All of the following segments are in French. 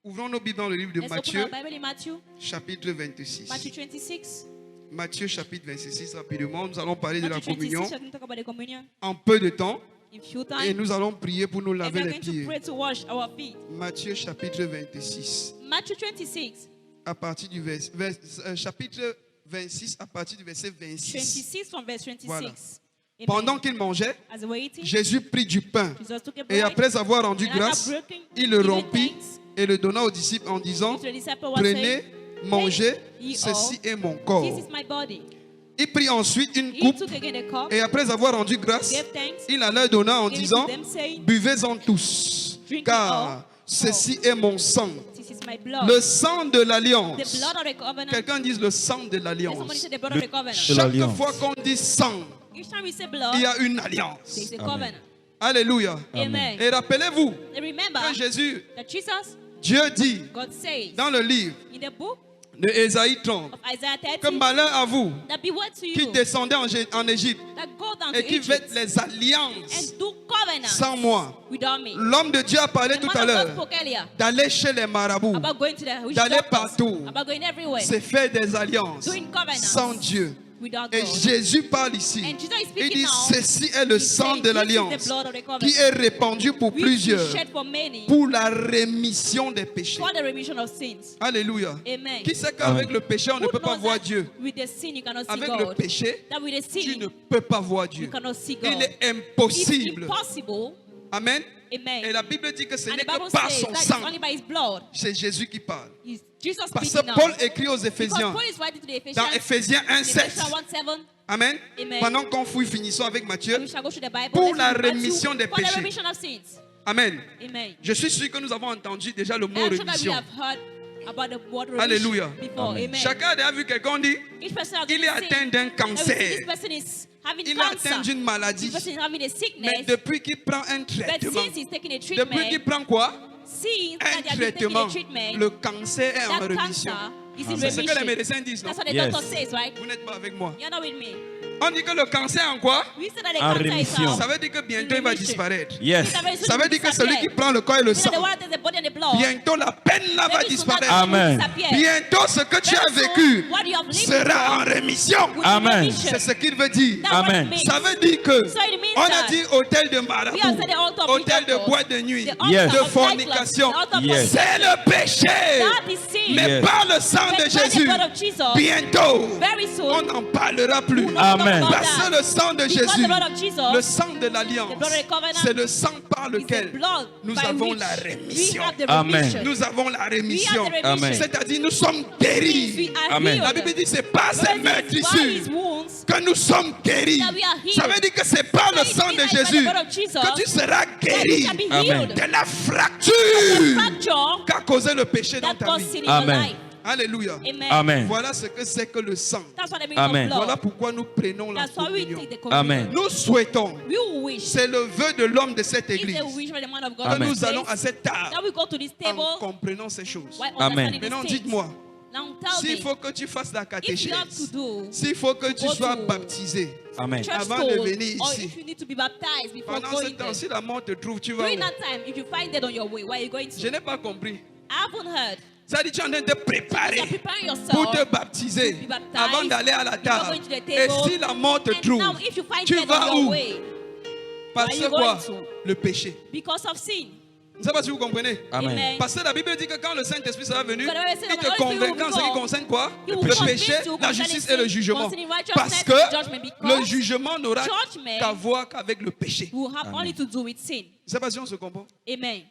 Ouvrons nos Bibles dans le livre de Let's open Matthieu, our Bible in Matthew, chapitre 26. Matthew 26. Matthieu, chapitre 26, rapidement. Nous allons parler de la Matthew 26, communion we're going to talk about the communion en peu de temps. in few Et time. nous allons prier pour nous And laver we're les going to pieds. pray to wash our feet. Matthieu, chapitre 26. Matthew 26, À partir du chapitre 26, à partir du verset 26. 26 from verse 26. Voilà. Amen. Pendant qu'il mangeait, As they were eating, Jésus prit du pain. Jesus took a Et bread, après avoir rendu and after grâce, breaking, il le giving rompit thanks, et le donna aux disciples en disant, to the disciple was prenez, saying, mangez, Take ye ceci all, est mon this corps. is my body. Il prit ensuite une He coupe took again a cup, et après avoir rendu grâce, gave thanks, il la leur donna en gave it disant, to them, saying, buvez-en tous, Drink it car all. ceci est mon sang, This is my blood. le sang de The l'alliance. blood of the covenant. Quelqu'un dise le sang de Let somebody l'alliance. say the blood of the covenant. Chaque l'alliance. fois qu'on dit sang, Each time we say blood, il y a une there's alliance. a Amen. covenant. Alléluia. Amen. Et rappelez-vous And remember que Jésus, that Jesus, Dieu dit God says dans le livre in the book de Ésaïe 30, of Isaiah que 30, malheur à vous that beware to qui you descendez en Égypte that go down et to qui faites Egypt les alliances and do covenant sans moi. without me. L'homme de Dieu a parlé The tout man à of God l'heure spoke earlier d'aller chez les marabouts, about going to the witch d'aller doctors, partout. about going everywhere c'est faire des alliances doing covenants sans Dieu. without Et God. Jésus parle ici. And Jesus is Il speaking dit, now. ceci est le He sang says, de this is l'alliance the blood of the covenant, qui est répandu pour which plusieurs is shed for many pour la rémission des péchés. for the remission of sins. Alléluia. Amen. Qui sait qu'avec Amen. le péché, on ne Who peut pas knows voir that Dieu? with the sin you cannot see Avec le God? péché, That with the tu sin ne peux pas voir you Dieu. cannot see Il God. est It's impossible. impossible. Amen. Amen. Et la Bible dit que ce And n'est the Bible que par says son that it's sang. only by his blood. C'est Jésus qui parle. Is Jesus Parce speaking que now. Paul écrit aux Because Éphésiens, Paul is writing to the dans Ephesians, Éphésiens 1, in 7. Ephesians 1:7. Amen. Amen. Pendant qu'on fouille, finissons avec Matthieu. We shall go through the Bible. Pour Let's la read Matthew. rémission des For the péchés. remission of sins. Amen. Amen. Je suis sûr que nous avons entendu déjà le mot I'm sure that we rémission. have heard about the word remission Alléluia. before. Amen. Amen. Chacun a déjà vu quelqu'un dire, Each person has il est been atteint saying d'un that we see cancer. this person is having Il est atteint cancer. d'une maladie. This person is having a Mais sickness. depuis qu'il prend un But traitement, since he's taking a depuis qu'il treatment, prend quoi? since Un that they have been taking traitement, a treatment, le cancer est en that rémission. cancer is in Amen. C'est ce que les remission. médecins disent, non? That's what the Yes. doctor says, right? Vous n'êtes pas avec moi. You're not with me. On dit que le cancer en quoi? We say that the En cancer is rémission. out. Ça veut dire que bientôt il va Remission. disparaître. Yes. Ça veut dire que celui qui prend le corps et le We say sang, the one that takes the body and the blood. bientôt la peine là va Very soon that disparaître. Amen. will disappear. Bientôt ce que tu as Very soon, vécu what you have lived sera en before rémission. will be Amen. remission. C'est ce qu'il veut dire. That's what it Amen. means. Ça veut dire que So it means on a that dit hôtel de we marabout, have said the altar of hôtel de witchcraft, boîte de nuit, the altar Yes. de of fornication. nightclubs, the altar of Yes. C'est le péché. That is sin. Mais Yes. par le sang But de by the Jésus, blood of Jesus, bientôt, very soon, on n'en parlera plus. we'll not talk Amen. about Parce que that. le sang de Because Jésus, the blood of Jesus, le sang de l'alliance, the blood of the covenant, c'est le sang par is the lequel blood nous by avons which la we rémission. have the Amen. remission. Nous avons la rémission. We have the remission. Amen. C'est-à-dire nous sommes Means guéris. we are Amen. La healed. Bible dit c'est par But ces it is by his meurtrissures wounds que nous sommes guéris. that we are healed. Ça veut dire que c'est par le So it sang means de that by the Jésus blood of Jesus que tu seras that you guéri shall be Amen. healed. de la The fracture fracture qu'a causé le péché dans that ta caused vie. sin in your Amen. life. Alléluia. Amen. Amen. Voilà ce que c'est que le sang. That's what I mean Amen. of blood. Voilà pourquoi nous prenons la That's why we communion. take the communion. Amen. Nous souhaitons, We wish. c'est le vœu de l'homme de cette It's église, a wish for the man of God. que Amen. nous allons à cette That table we go to this en table comprenant ces choses. while Amen. understanding Maintenant, these things. dites-moi, Now tell s'il me, faut que tu fasses la if you have to catéchèse, do s'il faut que tu go sois to baptisé, Amen. church avant de school, venir or ici, if you need to be baptized before pendant ce going temps, there, si la mort te trouve, tu vas during où? that time, if you find dead on your way, where are you going Je to? n'ai pas compris. I haven't heard. Ça dit, tu es en train de te You're préparer preparing pour te yourself baptiser to be baptized avant d'aller à la before table. going to the Et table. si la mort te And trouve, now, if you find tu dead vas on où? your way, parce where que are you quoi? going to? Le péché. Because of sin. Je ne sais pas si vous comprenez. Amen. Parce que la Bible dit que quand le Saint-Esprit sera venu, But the Bible says il that te when the Holy Spirit convainc en ce will qui come, concerne quoi? He will Le convince péché, you la concerning justice et le sin, jugement. concerning righteousness Parce and que judgment, le because jugement n'aura judgment qu'à voir qu'avec le péché. will have Amen. only to do with sin. Je ne sais pas si on se comprend. Amen.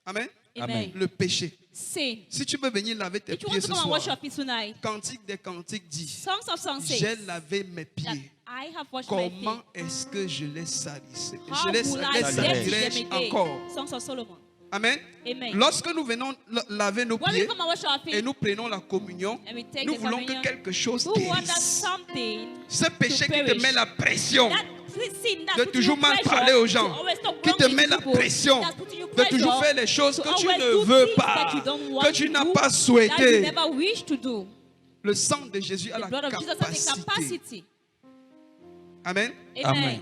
Amen. Amen. Le péché. Sin. Si tu peux venir laver tes If you pieds want to ce come and wash your soir, feet tonight, Cantique des Cantiques dit, Songs of Songs says j'ai lavé mes that pieds. I have washed my feet. Comment est-ce que je les salissais? How Je les will I salirai dirty them again? encore. Songs of Solomon. Amen. Amen. Lorsque nous venons laver nos When we pieds come and wash our et feet, nous prenons la communion, and we take nous the voulons que communion, quelque chose we want that guérisse. something, Ce péché to qui te perish. met la pression that sin that's de putting toujours you mal pressure, parler aux to gens, always talk qui te wrongly met to la people, pression that's putting you de toujours pressure faire les choses to que tu always ne do veux things pas, that you don't want que tu to n'as do, pas that you souhaité. never wish to do. Le sang de Jésus a The la blood of Jesus has the capacité. capacity. Amen. Amen. Amen.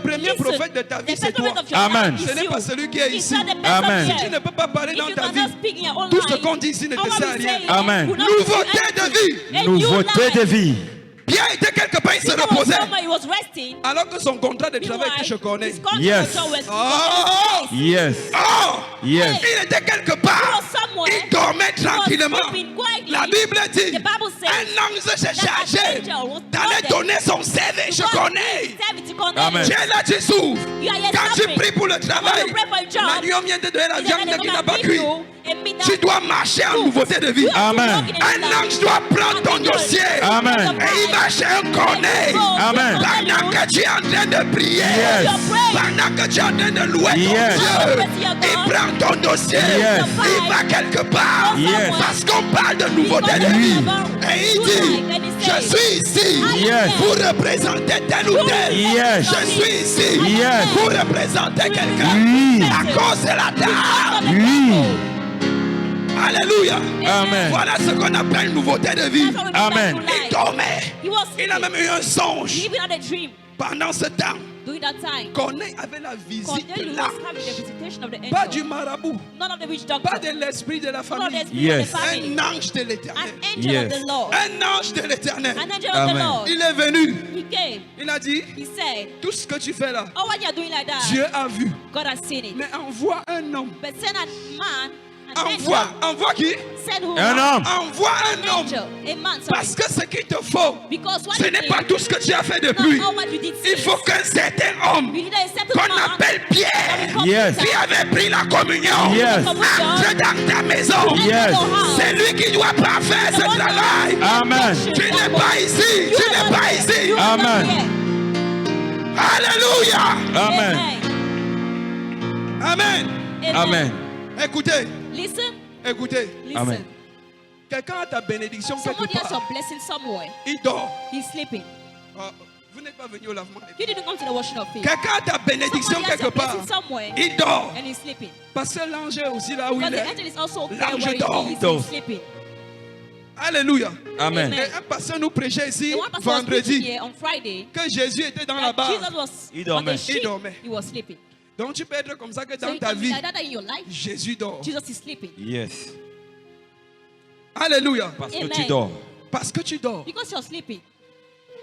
premier Listen. prophète de ta vie, The c'est first toi. prophet of your Amen. life Ce is n'est you. pas celui qui est It's ici. not the person Amen. Si tu here. ne peux pas parler If dans you ta vie, cannot speak in your own tout ce life, qu'on dit ici ne te all sert à we rien. say Amen. will not Nouveauté be de vie. a new Nouveauté life. de vie. Pierre était quelque part, il se Peter was reposait. somewhere, he was resting. Alors que son contrat de travail Meanwhile, que je connais. his contract Yes. was always Oh! Yes. Oh! Yes. Il était quelque He part. was somewhere. Il dormait He was tranquillement. sleeping quietly. La Bible dit, The Bible says un ange s'est that an chargé angel was d'aller loaded donner son CV. Je to go connais. and serve to Cornelius. Amen. Tu es là, tu souffres. You are here Quand tu suffering. pries pour le travail, When you pray for a job, la nuit, on vient te donner la He viande said, qui "I'm n'a gonna pas give cuit. you a meat Tu dois marcher en nouveauté de vie. You have to Amen. walk in a Un life. ange doit prendre ton dossier. Amen. Et il va chez un corneille. Amen. Pendant que tu es en train de prier. Yes. Pendant que tu es en train de louer ton Yes. Dieu. Il prend ton dossier. Yes. Il va quelque part. Yes. Parce qu'on parle de nouveauté de vie. Et il dit, je suis ici Yes. pour représenter tel ou tel. Yes. Je suis ici Yes. pour représenter quelqu'un. Oui. À cause de la dame. Oui. Alléluia. Amen. Voilà ce qu'on appelle nouveauté de vie. Amen. Il dormait. He was Il a même eu un He songe. even had a dream Pendant ce temps, during that time. Corneille avait la visite de Cornelius was l'ange. having the visitation of the Pas du angel. marabout, None of the witch pas doctors. de l'esprit de la None of the famille. spirit Yes. of the family. Un ange de An l'éternel. angel Yes. of the Lord. Un ange de l'éternel. An angel of Amen. the Lord. Il est venu. He came. Il a dit, He said, tout ce que tu fais là, "Oh, what you're doing like that, Dieu a vu. God has seen it. Mais envoie un homme. But send a man, an Envoie. angel. Envoie qui? Send who? Un homme. Envoie un An homme. angel. A man, sorry. Parce que ce qu'il te faut, Because what ce you n'est did, pas tout ce que tu as fait depuis. not all what you did Il since. faut qu'un certain homme You need a certain qu'on man appelle Pierre, Yes. qui avait pris la communion, Yes. entre dans ta maison. Yes. C'est lui qui doit parfaire ce travail. Amen. Tu n'es pas ici. Tu n'es pas ici. Amen. Alléluia. Amen. Amen. Amen. Écoutez, Listen, écoutez. listen. Amen. Quelqu'un a ta bénédiction Somebody quelque has part. your blessing somewhere. Il dort. He's sleeping. Ah, vous n'êtes pas venu au lavement des pieds. You didn't come to the washing of feet. Quelqu'un a ta bénédiction Somebody has quelque your part. blessing somewhere. Il dort. And he's sleeping. Parce que l'ange est aussi là où Because il the est. angel is also there L'ange where dort. he is. Dort. He's sleeping. Alléluia. Amen. Et un pasteur nous prêchait ici The one pastor was preaching vendredi here on Friday que Jésus était dans la that barre. Jesus was Il on dormait. the ship. Il dormait. He was sleeping. Donc tu peux être comme ça que So dans you ta can be vie, like that in your life. Jésus dort. Jesus is sleeping. Yes. Alléluia. Parce que Amen. tu dors. Parce que tu dors. Because you're sleeping.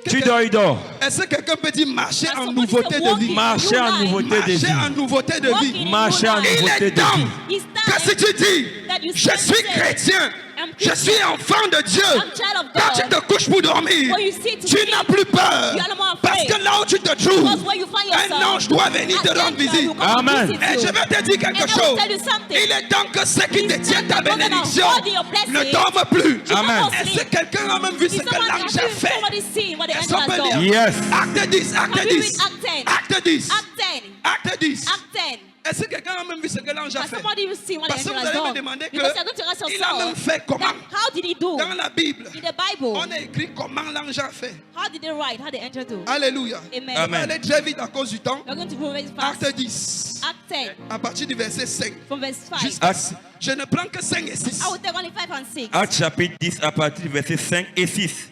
Tu dors, il dort. Est-ce que quelqu'un peut dire marcher Can en somebody nouveauté say de walking? vie? Marcher en nouveauté de Marcher en vie. nouveauté de vie. Walking. Marcher en Il nouveauté est de temps vie. It's que si time tu dis, that you je stand suis and say, chrétien, I'm je Christian. suis enfant de Dieu. I'm child of Quand tu God. te couches pour dormir, When you sit to tu sleep, n'as plus peur. you are no more Parce afraid. que là où tu te trouves, Because where you find un yourself, ange doit venir te an rendre angel visite. will come and Amen. visit Et you. je vais te dire quelque And I will chose. tell you something. Il est temps que ceux qui It's détiennent time ta that you're gonna bénédiction hold your blessing. ne dorment plus. You Amen. cannot Est-ce que sleep. quelqu'un a même vu ce Is que someone l'ange a has fait? somebody seen what the Est-ce angel qu'on has peut done? lire? Yes. Acte 10, acte Can we 10. read Act 10? Acte 10. Act 10. Acte 10. Act 10. Est-ce que quelqu'un a même vu ce que l'ange a Has fait? somebody seen what the Parce que angel vous has allez me done? demander que Because you're going to ask il a même yourself, fait comment? that how did he do? Dans la Bible, In the Bible, on a écrit comment l'ange a fait. how did they write? How did the angel do? Alléluia. Amen. On va Amen. aller très vite à cause du temps. We're going to go very fast. Acte 10. Act 10 À partir du verset 5. from verse 5. Jusqu'à Acte, Je ne prends que 5 et 6. I will take only 5 and 6. Acte chapitre 10 à partir du verset 5 et 6.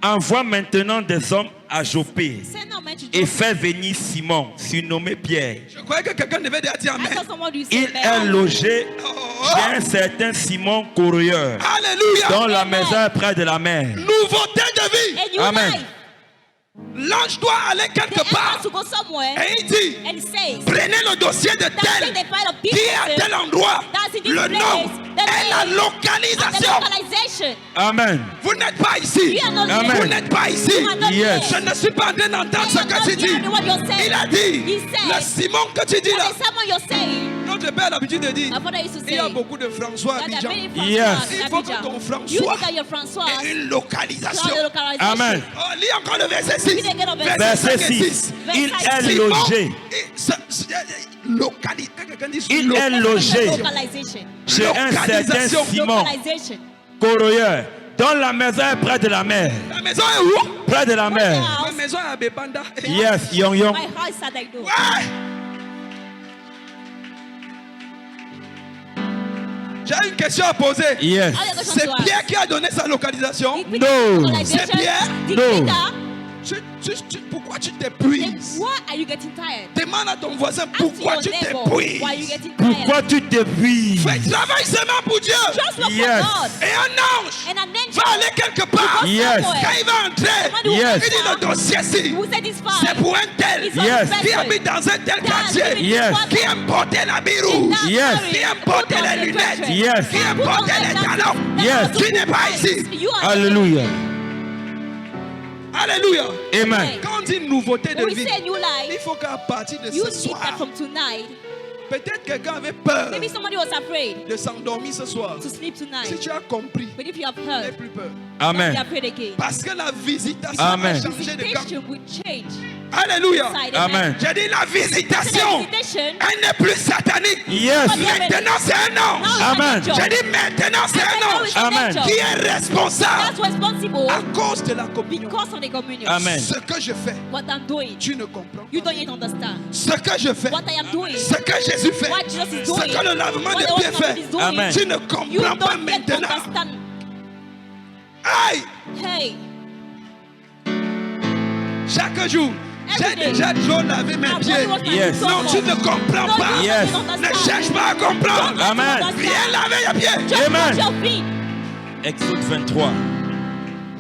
Envoie maintenant des hommes à Jopé Send now men to et Joppa. fais venir Simon, surnommé Pierre. Je croyais que quelqu'un devait dire I Amen. saw someone who Il said, est logé Oh, chez un certain Simon Corroyeur, Alléluia. dont la Amen. maison est près de la mer. Nouveauté de vie. a new Amen. life. L'ange doit aller The quelque angel part. has to go somewhere Et il dit, and says, prenez le dossier de that take tel the file of qui est à business tel endroit. that's in this Le place, nom the et la name, and the localisation. localization. Amen. Vous n'êtes pas ici. You are not Amen. Vous here. n'êtes pas ici. You are not Yes. here. Je ne suis pas en train d'entendre ce que tu dis. Il a dit, He said, le Simon que tu dis là. and the someone you're saying, Notre père a l'habitude de dire, my father used to il say, y a beaucoup de François à that there are Abidjan. many Yes. François Il in faut que Abidjan. ton You François think that your François ait une has localisation. the localization. Amen. Oh, lis encore le verset 6. Read again of Verset 5 et 6. Il est Simon, logé localisé. Quelqu'un dit Il est logé Localization. chez un certain Localisation. Simon Localization. Corroyeur, dont la maison est près de la mer. La maison est où? Près de la mer. Ma maison est à Bébanda. Yes, Yong Yong. My house at I do. Ouais. J'ai une question à poser. Yes. All the questions C'est to ask. Pierre qui a donné sa localisation. Did Peter No. localization? C'est Pierre? Did No. Peter? Tu Pourquoi tu Then t'épuises? why are you getting tired? Demande à ton voisin Ask pourquoi your tu neighbor, t'épuises. why are you getting Pourquoi tired? tu t'épuises? Fais travail seulement pour Dieu. Just look Yes. for God. Et un ange And an angel va aller quelque part. Yes. Quand il va entrer, Somebody will Yes. il dit le dossier-ci, who satisfy. c'est pour un tel It's not Yes. the qui person habite dans un tel that has quartier, given Yes. this one qui aime porter l'habit rouge, that Yes. marriage, qui aime put porter on les the lunettes, portrait. Yes. qui aime Put on porter les eyeglasses talons. that Yes. are to Tu n'es pas eyes. ici. You are Alléluia. Alléluia. Amen. Quand on dit nouveauté de When we vie, say new il life, faut qu'à partir de you ce need that soir, from tonight. peut-être quelqu'un avait peur Maybe somebody was afraid de s'endormir ce soir. to sleep Si tonight. tu as compris, But if you have n'aie heard, plus peur. don't be Amen. afraid again. Parce que la visitation Amen. a changé de camp. Visitation will change. Alléluia. Side Amen. J'ai dit la visitation, Visitation, elle n'est plus satanique. Yes. Maintenant c'est un ange. now Amen. it's an angel. J'ai dit maintenant c'est I said un now ange it's an Amen. angel. qui est responsable That's responsible à cause de la communion. because of the communion. Amen. Ce que je fais, What I'm doing, tu ne comprends you pas. don't yet understand. Ce que je fais, What I am doing, ce que Jésus fait, what Jesus is ce doing, que le lavement what des the pieds Holy Spirit fait, is doing, Amen. tu ne you comprends pas don't yet maintenant. understand. Aïe, Hey, chaque jour, j'ai Every day. déjà trop lavé mes I'm pieds. only what my Yes. son Non, tu wants. ne comprends No, pas. you Yes. don't Ne understand. cherche pas à comprendre. Amen. Viens laver les pieds. Just Amen. wash your feet. Exode 23.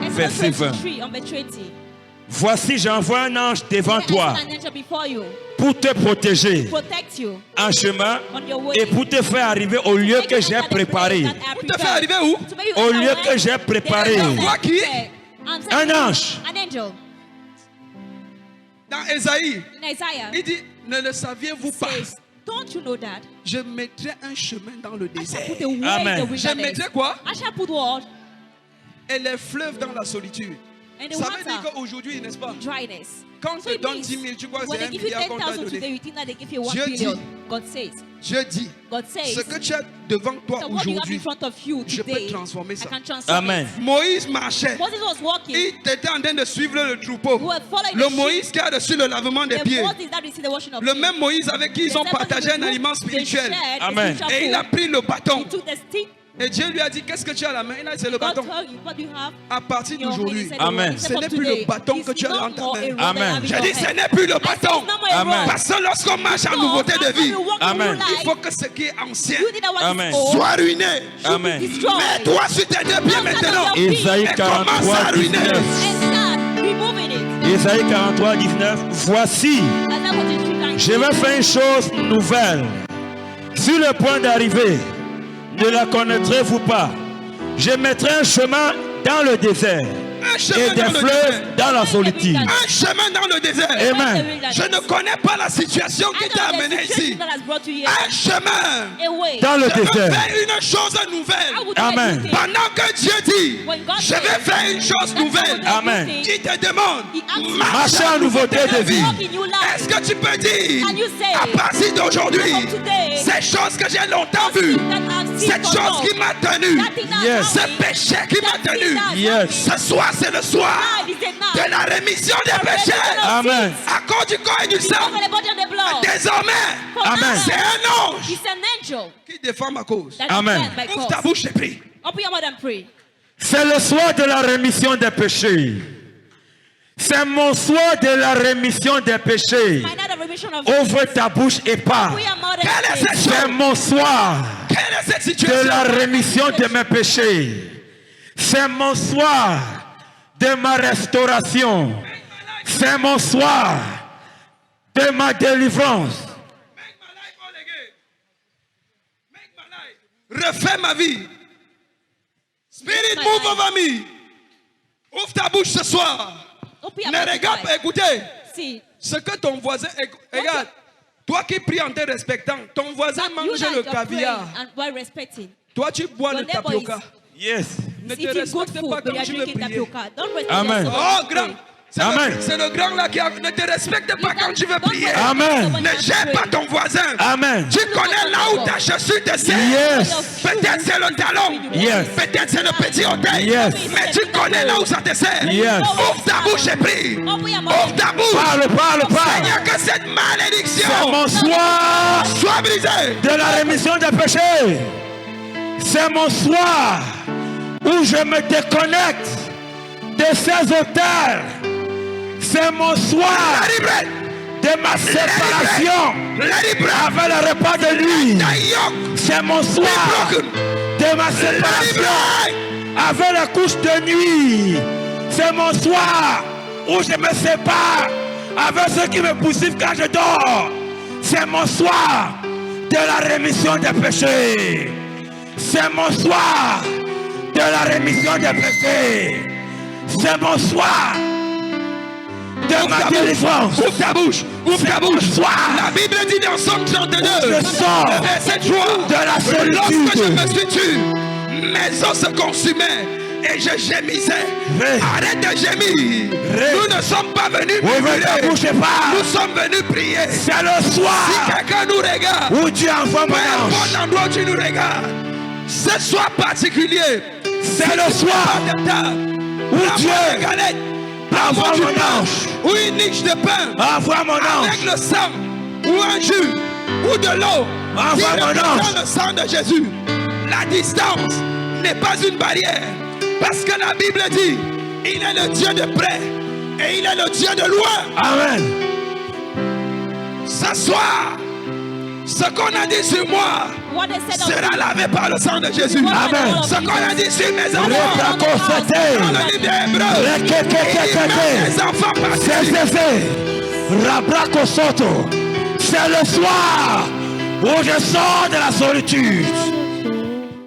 Exodus Verset 20. 23, on verse 20. Voici, j'envoie un ange devant I toi send an angel before you, pour te protéger protect you en chemin on your way. et pour te faire arriver au lieu Make que you j'ai enter the place préparé. that I Pour te prepared. faire arriver où? To make you Au enter lieu where que j'ai préparé. there is Vois qui? I'm Un sending ange. An angel. Dans Ésaïe, In Isaiah, il dit, ne le saviez-vous it pas? says, don't you know that? Je mettrai un chemin dans le I shall désert. put a way in Amen. the Je wilderness. mettrai quoi? I shall put what? Et les fleuves dans la solitude. And the Ça veut dire water qu'aujourd'hui, n'est-ce pas? in dryness. Quand on So te it donne means 10 000, tu crois que when c'est they 1 give you milliard qu'on t'a 10,000 today, donné. you think that they give you 1 Dieu billion. dit. God says. Je dis, God ce says. que tu as devant toi So what you have in aujourd'hui, front of you je peux today, transformer I ça. can transform Amen. it. Moïse marchait. Moses was walking. Il était en train de suivre le troupeau. Who had followed Le the Moïse qui a reçu le lavement des The pieds. Moses that received the washing of Le feet. même Moïse avec qui ils The ont same partagé person un who aliment they spirituel. shared a Amen. spiritual Et il a food. pris le bâton. He took the stick. Et Dieu lui a dit, qu'est-ce que tu as à la main? Il a dit, c'est le God bâton. told you, what do you have? À partir in your hand? d'aujourd'hui, He said, Amen. "Well, Ce except n'est from plus le today, bâton que it's tu as no dans ta more main. a rod Amen. that you have in j'ai your dit, hand. ce n'est plus le I said, bâton. it's no more a Amen. rod. Parce que lorsqu'on marche en So, nouveauté de after vie, you walk in Amen. new il life, faut que ce qui est ancien you did what Amen. is old soit ruiné. Amen. destroyed. Mets-toi sur tes deux pieds maintenant. Ésaïe Et commence 43, à ruiner. 19. And start removing it. Ésaïe 43, 19. Voici, And that was the truth. je vais faire une chose nouvelle. Sur le point d'arriver, ne la connaîtrez-vous pas? Je mettrai un chemin dans le désert Un et chemin des dans le fleuves désert. dans la solitude. Un chemin dans le désert. Amen. Je ne connais pas la situation qui I t'a know the amené situation ici. that has brought you here. Un chemin. A way. Dans le Je veux désert. faire une chose I nouvelle. will do Amen. everything. Pendant que Dieu dit, When God je vais says, faire une chose that's how nouvelle. we'll do Amen. everything. Qui te demande, He asks you, Marcher en nouveauté de vie. walk in new life. est-ce que tu peux dire, Can you say, à partir d'aujourd'hui, from today, ces choses que j'ai longtemps vues, that I've seen cette for chose long, qui m'a tenu, that thing that Yes. ce has me, péché qui m'a that tenu, thing that has Yes. ce soir c'est le soir died is enough. de la rémission des péchés. Amen. À cause du corps et du sang, Because of the body and the blood. désormais, For Amen. now, c'est un ange He's an angel qui défend ma cause. that Amen. defends my Ouvre ta cause. bouche et prie. Open your mouth and pray. C'est le soir de la rémission des péchés. C'est mon soir de la rémission des péchés. My night of remission of Ouvre ta bouche et parle. Open your mouth Quelle est and cette pray. C'est chose? mon soir Quelle est cette de situation? la rémission de mes péchés. C'est mon soir de ma restauration. C'est mon soir de ma délivrance. Make my life all again. Make my life. Refais ma vie. Spirit my move life. over me. Ouvre ta bouche ce soir. Open your Ne mouth and regarde pas, pray. écoutez. See, Ce que ton voisin. Regarde. Toi qui pries en te respectant, ton voisin that you mange that le you're praying caviar. and while respecting. Toi tu bois Your le neighbor tapioca. Yes. Ne te Eating good respecte food, pas but quand you're tu veux drinking prier. tapioca. Don't respect Amen. yourself Oh when you grand. pray. Amen. C'est le grand là qui ne te respecte pas quand tu veux Don't prier. respect Amen. yourself when Ne you gêne pas pray. ton voisin. Amen. Tu connais là où ta chaussure te sert. Yes. Peut-être c'est le talon. Yes. Peut-être c'est le petit orteil. Yes. Mais tu connais là où ça te sert. Yes. Ouvre ta bouche et prie. Open your mouth Ouvre and ta pray. bouche. Parle. Seigneur, que cette C'est malédiction mon soir soit brisée. de la rémission des péchés. C'est mon soir où je me déconnecte de ces auteurs. C'est mon soir Let it break. de ma séparation Let it break. avec le repas de nuit. The yoke C'est mon be soir broken. de ma Let it séparation break. avec la couche de nuit. C'est mon soir où je me sépare avec ceux qui me poursuivent quand je dors. C'est mon soir de la rémission des péchés. C'est mon soir de la rémission des péchés. C'est mon soir de ma délivrance. Ouvre ta bouche. Ouvre ta C'est mon bouche. soir. La Bible dit dans Somme 32, Je sors verset 3, de la solitude. lorsque je me suis tué, mes os se consumaient et je gémissais. Ré. Arrête de gémir. Ré. Nous ne sommes pas venus Ouvre ta murmurer. bouche et parle. Nous sommes venus prier. C'est le soir Si quelqu'un nous regarde, où Dieu envoie mon peu ange. importe l'endroit où tu nous regardes, ce soir particulier, C'est le soir où Dieu envoie du mon pain ange. ou une niche de pain Envoie mon ange. avec le sang ou un jus ou de l'eau qui Envoie mon représente ange. le sang de Jésus. La distance n'est pas une barrière parce que la Bible dit il est le Dieu de près et il est le Dieu de loin. Amen. Ce soir, ce qu'on a dit sur moi What they said of sera lavé par le sang de Jésus. Amen. Ce qu'on a dit sur mes enfants Reprako dans fete. le livre d'Hébreux, il dit même mes enfants C'est participent. fait. Rabrako soto. C'est le soir où je sors de la solitude.